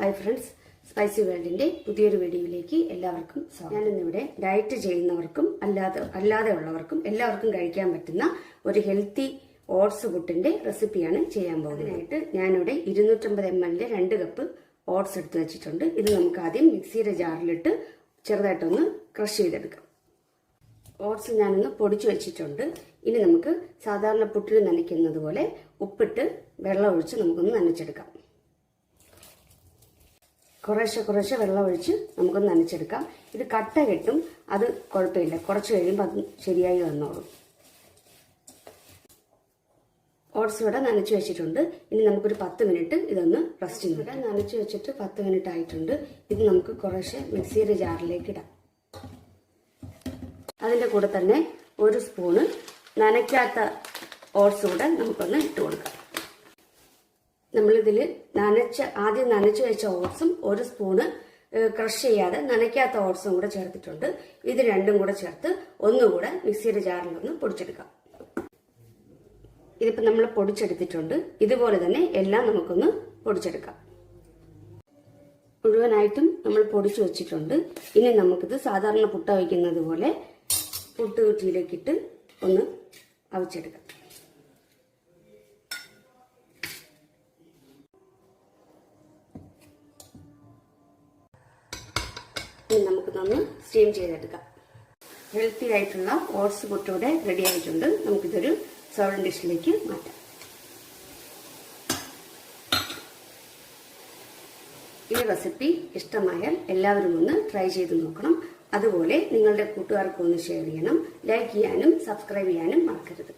Hi friends, spicy വേൾഡിന്റെ പുതിയൊരു വീഡിയോയിലേക്ക് എല്ലാവർക്കും സ്വാഗതം. ഞാനിന്നിവിടെ ഡയറ്റ് ചെയ്യുന്നവർക്കും അല്ലാതെ ഉള്ളവർക്കും എല്ലാവർക്കും കഴിക്കാൻ പറ്റുന്ന ഒരു ഹെൽത്തി ഓട്സ് പുട്ടിന്റെ റെസിപ്പിയാണ് ചെയ്യാൻ പോകുന്നത്. അതിനായിട്ട് ഞാനിവിടെ 250 ml 2 കപ്പ് ഓട്സ് എടുത്ത് വെച്ചിട്ടുണ്ട്. ഇത് നമുക്ക് ആദ്യം മിക്സിയുടെ ജാറിലിട്ട് ചെറുതായിട്ടൊന്ന് ക്രഷ് ചെയ്തെടുക്കാം. ഓട്സ് ഞാനൊന്ന് പൊടിച്ചു വെച്ചിട്ടുണ്ട്. ഇനി നമുക്ക് സാധാരണ പുട്ടിൽ നനയ്ക്കുന്നത് പോലെ ഉപ്പിട്ട് വെള്ളം ഒഴിച്ച് നമുക്കൊന്ന് നനച്ചെടുക്കാം. കുറേശ്ശെ വെള്ളം ഒഴിച്ച് നമുക്കൊന്ന് നനച്ചെടുക്കാം. ഇത് കട്ട കെട്ടും, അത് കുഴപ്പമില്ല, കുറച്ച് കഴിയുമ്പോൾ അത് ശരിയായി വന്നോളും. ഓട്സ് ഇവിടെ നനച്ചു വെച്ചിട്ടുണ്ട്. ഇനി നമുക്കൊരു 10 മിനിറ്റ് ഇതൊന്ന് റെസ്റ്റ് ചെയ്യും. ഇവിടെ നനച്ചു വെച്ചിട്ട് 10 മിനിറ്റ് ആയിട്ടുണ്ട്. ഇത് നമുക്ക് കുറേശ്ശെ മിക്സിയുടെ ജാറിലേക്ക് ഇടാം. അതിൻ്റെ കൂടെ തന്നെ 1 സ്പൂണ് നനയ്ക്കാത്ത ഓട്സ് കൂടെ നമുക്കൊന്ന് ഇട്ട് കൊടുക്കാം. നമ്മളിതിൽ ആദ്യം നനച്ചു വെച്ച ഓട്സും 1 സ്പൂണ് ക്രഷ് ചെയ്യാതെ നനയ്ക്കാത്ത ഓട്സും കൂടെ ചേർത്തിട്ടുണ്ട്. ഇത് രണ്ടും കൂടെ ചേർത്ത് ഒന്നുകൂടെ മിക്സിയുടെ ജാറിലൊന്ന് പൊടിച്ചെടുക്കാം. ഇതിപ്പോൾ നമ്മൾ പൊടിച്ചെടുത്തിട്ടുണ്ട്. ഇതുപോലെ തന്നെ എല്ലാം നമുക്കൊന്ന് പൊടിച്ചെടുക്കാം. മുഴുവനായിട്ടും നമ്മൾ പൊടിച്ചു വെച്ചിട്ടുണ്ട്. ഇനി നമുക്കിത് സാധാരണ പുട്ട വയ്ക്കുന്നത് പോലെ പുട്ടുകുറ്റിയിലേക്കിട്ട് ഒന്ന് അവിച്ചെടുക്കാം. ഇനി നമുക്കിതൊന്ന് സ്റ്റീം ചെയ്തെടുക്കാം. ഹെൽത്തി ആയിട്ടുള്ള ഓട്സ് പുട്ടൂടെ റെഡി ആയിട്ടുണ്ട്. നമുക്കിതൊരു സർവിംഗ് ഡിഷിലേക്ക് മാറ്റാം. ഈ റെസിപ്പി ഇഷ്ടമായാൽ എല്ലാവരും ഒന്ന് ട്രൈ ചെയ്ത് നോക്കണം. അതുപോലെ നിങ്ങളുടെ കൂട്ടുകാർക്കൊന്ന് ഷെയർ ചെയ്യണം. ലൈക്ക് ചെയ്യാനും സബ്സ്ക്രൈബ് ചെയ്യാനും മറക്കരുത്.